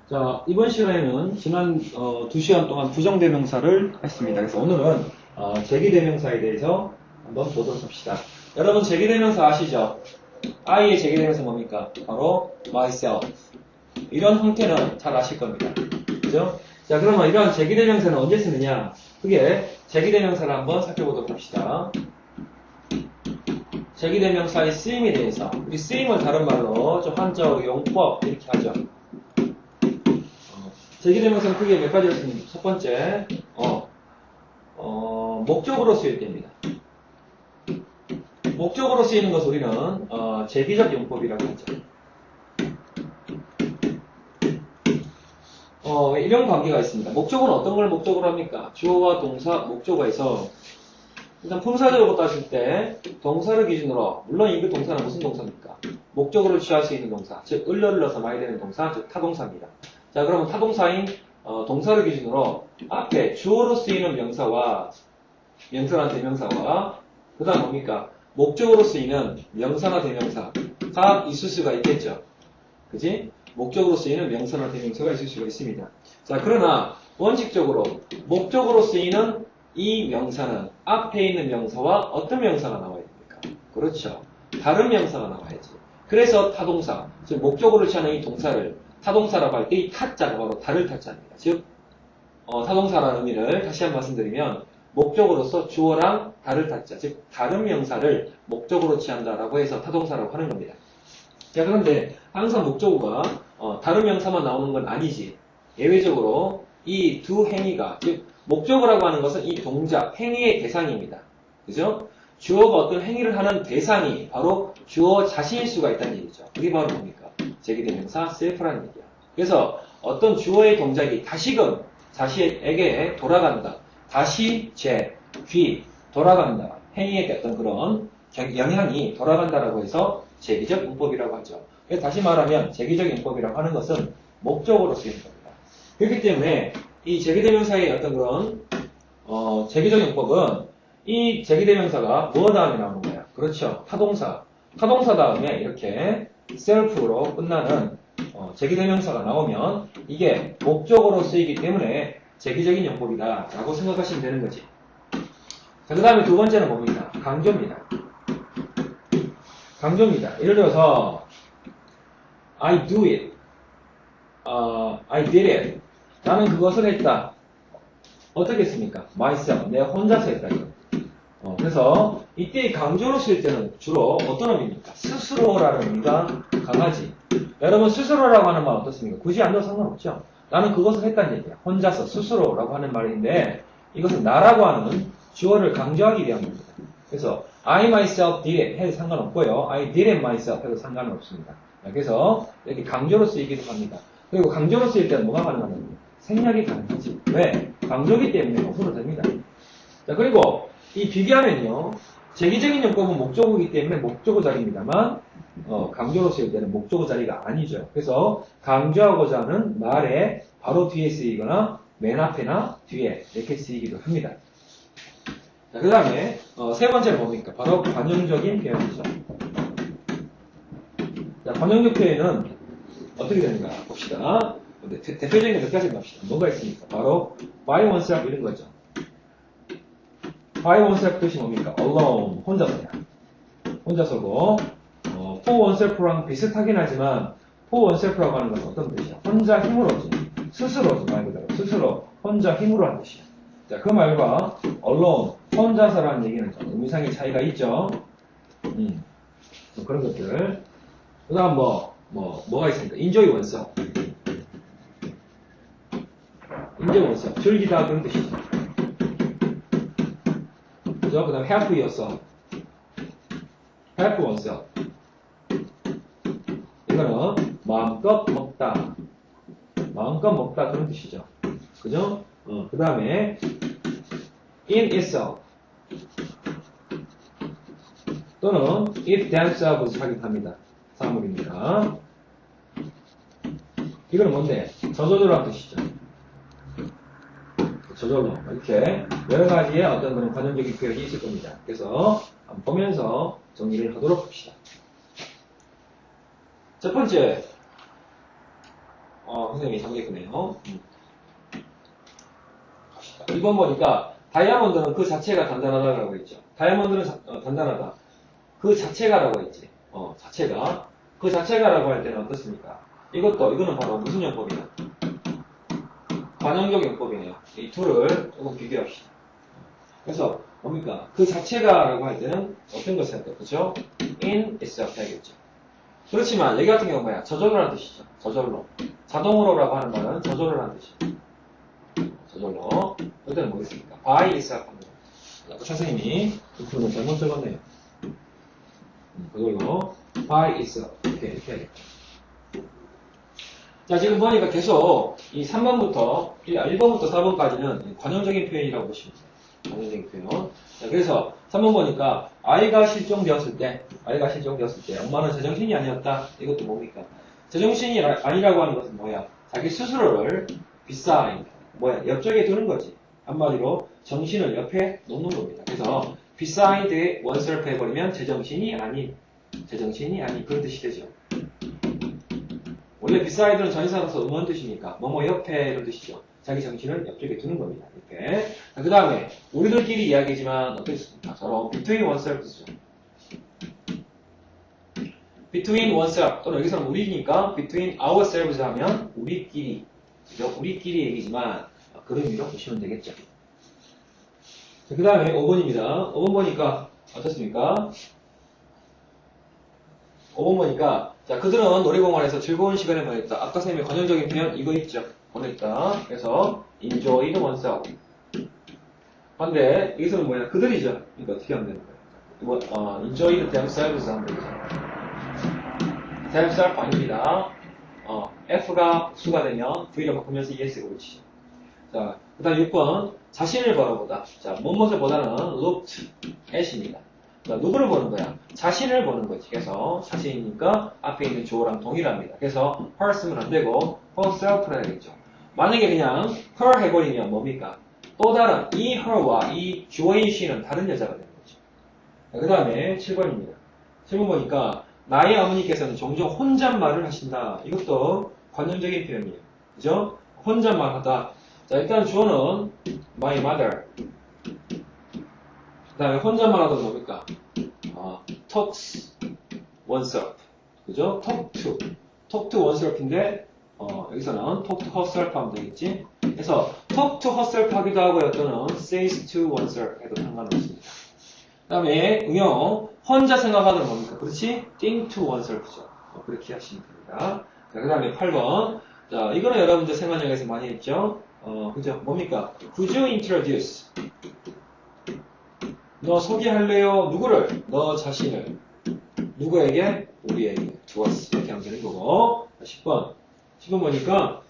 자, 이번 시간에는 지난 2시간 동안 부정대명사를 했습니다. 그래서 오늘은 제기대명사에 대해서 한번 보도록 합시다. 여러분 제기대명사 아시죠? I의 제기대명사 뭡니까? 바로 myself. 이런 형태는 잘 아실 겁니다. 그죠? 자, 그러면 이러한 제기대명사는 언제 쓰느냐? 그게 제기대명사를 한번 살펴보도록 합시다. 제기대명사의 쓰임에 대해서, 우리 쓰임을 다른 말로 좀 한자어로 용법 이렇게 하죠. 제기대명사는 크게 몇 가지를 씁니다. 첫 번째, 목적으로 쓰일 때입니다. 목적으로 쓰이는 것을 우리는 제기적 용법이라고 하죠. 이런 관계가 있습니다. 목적은 어떤 걸 목적으로 합니까? 주어와 동사, 목적어에서 일단 품사적으로 따질 때 동사를 기준으로, 물론 이 동사는 무슨 동사입니까? 목적으로 취할 수 있는 동사, 즉 을러를 넣어서 많이 되는 동사, 즉 타동사입니다. 자, 그러면 타동사인 동사를 기준으로 앞에 주어로 쓰이는 명사와 명사나 대명사와 그 다음 뭡니까? 목적으로 쓰이는 명사나 대명사가 있을 수가 있겠죠. 그지? 목적으로 쓰이는 명사나 대명사가 있을 수가 있습니다. 자, 그러나 원칙적으로 목적으로 쓰이는 이 명사는 앞에 있는 명사와 어떤 명사가 나와야 됩니까? 그렇죠. 다른 명사가 나와야지. 그래서 타동사, 즉 목적으로 취하는 이 동사를 타동사라고 할 때 이 타자가 바로 다를 타자입니다. 즉 타동사라는 의미를 다시 한번 말씀드리면 목적으로서 주어랑 다를 타자, 즉 다른 명사를 목적으로 취한다라고 해서 타동사라고 하는 겁니다. 자, 그런데 항상 목적어가 다른 명사만 나오는 건 아니지. 예외적으로 이 두 행위가, 즉 목적어라고 하는 것은 이 동작, 행위의 대상입니다. 그죠? 주어가 어떤 행위를 하는 대상이 바로 주어 자신일 수가 있다는 얘기죠. 그게 바로 뭡니까? 제기대명사 self라는 얘기야. 그래서 어떤 주어의 동작이 다시금 자신에게 돌아간다. 다시 돌아간다. 행위에 어떤 그런 영향이 돌아간다라고 해서 제기적 용법이라고 하죠. 그래서 다시 말하면 제기적 용법이라고 하는 것은 목적으로 쓰이는 겁니다. 그렇기 때문에 이 제기대명사의 어떤 그런 제기적 용법은 이 제기대명사가 무엇 다음에 나오는 거야? 그렇죠. 타동사. 타동사 다음에 이렇게 self로 끝나는 제기대명사가 나오면 이게 목적으로 쓰이기 때문에 제기적인 용법이다 라고 생각하시면 되는 거지. 자, 그 다음에 두 번째는 뭡니까? 강조입니다. 강조입니다. 예를 들어서 I do it. I did it. 나는 그것을 했다. 어떻게 했습니까? myself. 내가 혼자서 했다. 그래서 이때 강조로 쓸 때는 주로 어떤 의미입니까? 스스로라는 의미가 강하지. 여러분 스스로라고 하는 말 어떻습니까? 굳이 안 넣어도 상관없죠. 나는 그것을 했다는 얘기야. 혼자서 스스로라고 하는 말인데 이것은 나라고 하는 주어를 강조하기 위한 겁니다. 그래서 I myself did it 해도 상관없고요. I did it myself 해도 상관은 없습니다. 그래서 이렇게 강조로 쓰이기도 합니다. 그리고 강조로 쓰일 때는 뭐가 가능하냐면 생략이 가능하지. 왜? 강조기 때문에 없어도 됩니다. 자, 그리고 이 비교하면요. 제기적인 용법은 목적어이기 때문에 목적어 자리입니다만 강조로 쓰일 때는 목적어 자리가 아니죠. 그래서 강조하고자 하는 말에 바로 뒤에 쓰이거나 맨 앞에나 뒤에 이렇게 쓰이기도 합니다. 자, 그 다음에 세 번째는 뭡니까? 바로 관용적인 표현이죠. 자, 관용적 표현은 어떻게 되는가 봅시다. 대표적인 몇 가지 봅시다. 뭐가 있습니까? 바로 by oneself 이런 거죠. by oneself 뜻이 뭡니까? alone, 혼자서야. 혼자서고 for oneself랑 비슷하긴 하지만 for oneself라고 하는 것은 어떤 뜻이야? 혼자 힘으로지. 스스로지 말 그대로. 스스로 혼자 힘으로 하는 뜻이야. 자, 그 말과 alone, 혼자서라는 얘기는 좀 의미상의 차이가 있죠. 그런 것들. 그 다음 뭐가 있습니까? enjoy oneself. enjoy oneself. 즐기다 그런 뜻이죠. 그죠? 그 다음 help yourself. help oneself. 이거는 마음껏 먹다. 마음껏 먹다 그런 뜻이죠. 그죠? 그 다음에 in itself. 또는 it themselves 하기도 합니다. 사물입니다. 이거는 뭔데? 저절로라는 뜻이죠. 저절로. 이렇게 여러 가지의 어떤 그런 관용적인 표현이 있을 겁니다. 그래서 한번 보면서 정리를 하도록 합시다. 첫 번째, 선생님이 정리했네요. 1번 보니까 다이아몬드는 그 자체가 단단하다라고 했죠. 다이아몬드는 단단하다. 그 자체가라고 했지. 자체가. 그 자체가라고 할 때는 어떻습니까? 이거는 바로 무슨 용법이냐? 관용적 용법이네요. 이 둘을 조금 비교합시다. 그래서 뭡니까? 그 자체가라고 할 때는 어떤 것을 할까요? 그죠? in itself 해야겠죠. 그렇지만 여기 같은 경우는 뭐야? 저절로라는 뜻이죠. 저절로. 자동으로라고 하는 말은 저절로라는 뜻이에요. 저절로. 그때는 뭐겠습니까? by itself 하는 거. 선생님이 이 부분은 잘못 적었네요. 그걸로 by itself 이렇게 해야겠죠. 자, 지금 보니까 계속 이 3번부터 1번부터 4번까지는 관용적인 표현이라고 보시면 돼요. 관용적인 표현. 자, 그래서 3번 보니까 아이가 실종되었을 때 엄마는 제정신이 아니었다. 이것도 뭡니까? 제정신이 아니라고 하는 것은 뭐야? 자기 스스로를 beside 옆쪽에 두는 거지. 한마디로 정신을 옆에 놓는 겁니다. 그래서 beside oneself 해버리면 제정신이 아닌 그런 뜻이 되죠. 원래 beside는 전치사로서 뭐는 뜻입니까? 뭐뭐 옆에 이런 뜻이죠. 자기 정신을 옆쪽에 두는 겁니다. 이렇게. 그 다음에 우리들끼리 이야기지만 어떻습니까? 서로 between oneself죠. between oneself 또는 여기서는 우리니까 between ourselves 하면 우리끼리 우리끼리 얘기지만 그런 의미로 보시면 되겠죠. 그 다음에 5번입니다. 5번 보니까 어떻습니까? 5번 보니까 자 그들은 놀이공원에서 즐거운 시간을 보냈다. 아까 선생님의 관용적인 표현 이거 있죠. 보냈다. 그래서 enjoyed oneself. 근데 여기서는 뭐냐? 그들이죠. 이거 어떻게 하면 되는 거예요? enjoyed themselves 하면 되죠. themselves 아닙니다. F가 수가 되면 V로 바꾸면서 ES가 붙이죠. 자, 그 다음 6번 자신을 바라보다. 자, 무엇을 보다는 looked at입니다. 자, 누구를 보는 거야? 자신을 보는 거지. 그래서 자신이니까 앞에 있는 주어랑 동일합니다. 그래서 her 쓰면 안 되고 herself를 해야겠죠. 만약에 그냥 her 해버리면 뭡니까? 또 다른 이 her와 이 주어인 she는 다른 여자가 되는 거죠. 그 다음에 7번입니다. 7번 보니까 나의 어머니께서는 종종 혼잣말을 하신다. 이것도 관용적인 표현이에요. 그죠? 혼잣말 하다. 자, 일단 주어는 my mother. 그 다음에 혼잣말 하다 뭡니까? talks oneself. 그죠? talk to oneself인데, 여기서는 talk to herself 하면 되겠지? 그래서 talk to herself 하기도 하고요. 또는 says to oneself 해도 상관없습니다. 그 다음에 응용, 혼자 생각하는 뭡니까? 그렇지? think to oneself죠. 그렇게 하시면 됩니다. 자, 그 다음에 8번. 자, 이거는 여러분들 생활용에서 많이 했죠? 그죠? 뭡니까? Could you introduce? 너 소개할래요? 누구를? 너 자신을. 누구에게? 우리에게. to us. 이렇게 하면 되는 거고. 10번. 10번 보니까,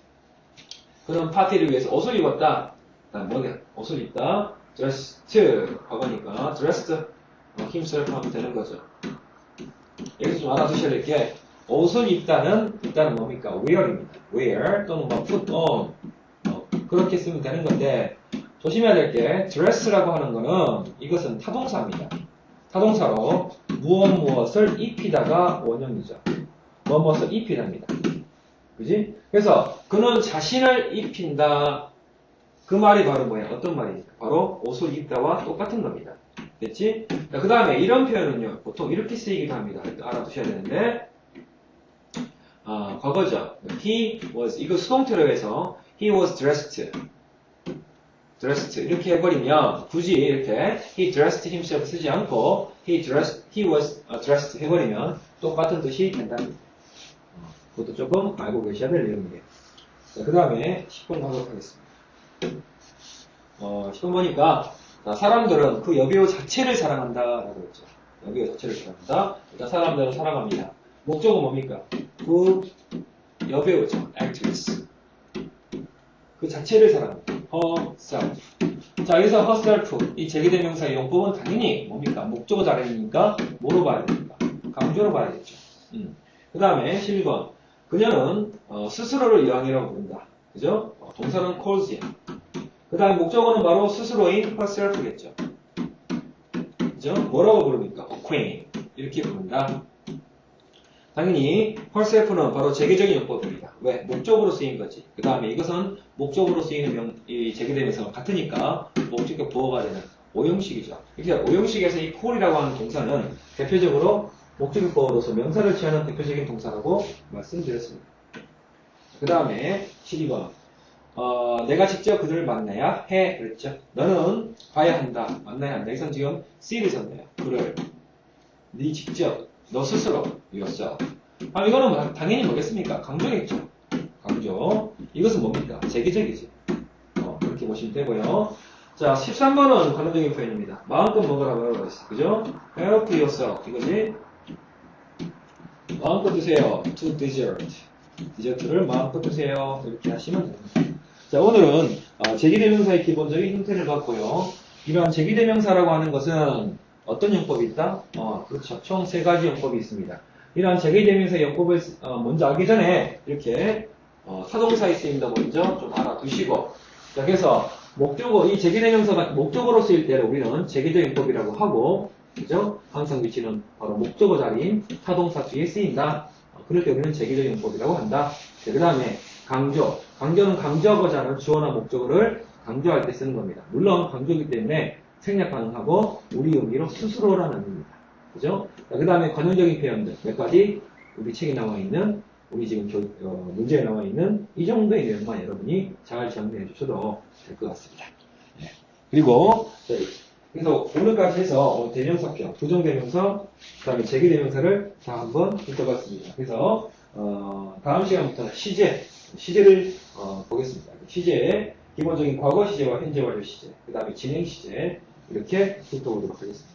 그런 파티를 위해서 옷을 입었다. 뭐냐? 옷을 입다. dressed. 과거니까, dressed himself 하면 되는 거죠. 여기서 좀 알아두셔야 될 게, 옷을 입다는, 일단은 뭡니까? wear입니다. wear 또는 뭐 put on. 그렇게 쓰면 되는 건데, 조심해야 될 게, dress라고 하는 거는, 이것은 타동사입니다. 타동사로, 무엇을 입히다가 원형이죠. 무엇을 입히답니다. 그지? 그래서, 그는 자신을 입힌다. 그 말이 바로 뭐야? 어떤 말입니까? 바로 옷을 입다와 똑같은 겁니다. 됐지? 그 다음에 이런 표현은요, 보통 이렇게 쓰이기도 합니다. 알아두셔야 되는데, 과거죠. He was, 이거 수동태로 해서, he was dressed. 이렇게 해버리면, 굳이 이렇게, he dressed himself 쓰지 않고, he was dressed 해버리면, 똑같은 뜻이 된답니다. 그것도 조금 알고 계셔야 될 내용이에요. 자, 그 다음에 10번 가도록 하겠습니다. 10번 보니까, 사람들은 그 여배우 자체를 사랑한다라고 했죠. 여배우 자체를 사랑한다. 일단 사람들은 사랑합니다. 목적은 뭡니까? 그 여배우죠. actress. 그 자체를 사랑합니다. herself. 자, 여기서 herself. 이 제기대명사의 용법은 당연히 뭡니까? 목적어 자리니까 뭐로 봐야 됩니까? 강조로 봐야겠죠. 그 다음에 12번. 그녀는 스스로를 여왕이라고 부른다. 그죠? 동사는 calls이야. 그 다음에 목적어는 바로 스스로인 herself겠죠. 그죠? 뭐라고 부릅니까? queen. 이렇게 부른다. 당연히 herself는 바로 제기적인 용법입니다. 왜? 목적으로 쓰인 거지. 그 다음에 이것은 목적으로 쓰이는 이 제기되면서 같으니까 목적격 보호가 되는 오형식이죠. 그러니까 오형식에서 이 call이라고 하는 동사는 대표적으로 목적격 보호로서 명사를 취하는 대표적인 동사라고 말씀드렸습니다. 그 다음에 12번. 내가 직접 그들을 만나야 해. 그랬죠. 너는 봐야 한다. 만나야 한다. 이건 지금 see를 썼네요. 그를. 네 직접. 너 스스로. 이었어. 이거는 당연히 뭐겠습니까? 강조겠죠. 강조. 이것은 뭡니까? 제기적이지. 그렇게 보시면 되고요. 자, 13번은 관용적인 표현입니다. 마음껏 먹으라고 했어. 그죠? Help yourself. 이거지? 마음껏 드세요. To dessert. 디저트를 마음껏 드세요. 이렇게 하시면 됩니다. 자, 오늘은 제기대명사의 기본적인 형태를 봤고요. 이러한 제기대명사라고 하는 것은 어떤 용법이 있다? 그렇죠. 총 3가지 용법이 있습니다. 이러한 제기대명사 용법을 먼저 알기 전에 이렇게 타동사에 쓰임도 먼저 좀 알아두시고, 자, 그래서 목적어, 이 제기대명사가 목적어로 쓰일 때를 우리는 제기적 용법이라고 하고, 그죠? 항상 위치는 바로 목적어 자리인 타동사 뒤에 쓰인다. 그럴 때 우리는 제기적 용법이라고 한다. 그 다음에 강조. 강조는 강조하고자 하는 주어나 목적어를 강조할 때 쓰는 겁니다. 물론 강조이기 때문에 생략 가능하고 우리 의미로 스스로라는 의미입니다. 그죠? 그 다음에 관용적인 표현들 몇 가지 우리 책에 나와 있는 우리 지금 문제에 나와 있는 이 정도의 내용만 여러분이 잘 정리해 주셔도 될 것 같습니다. 네. 그리고 그래서 오늘까지 해서 대명사격, 부정대명사, 그 다음에 제기대명사를 다 한번 훑어봤습니다. 그래서 다음 시간부터는 시제를 보겠습니다. 시제의 기본적인 과거 시제와 현재 완료 시제, 그 다음에 진행 시제 이렇게 훑어보도록 하겠습니다.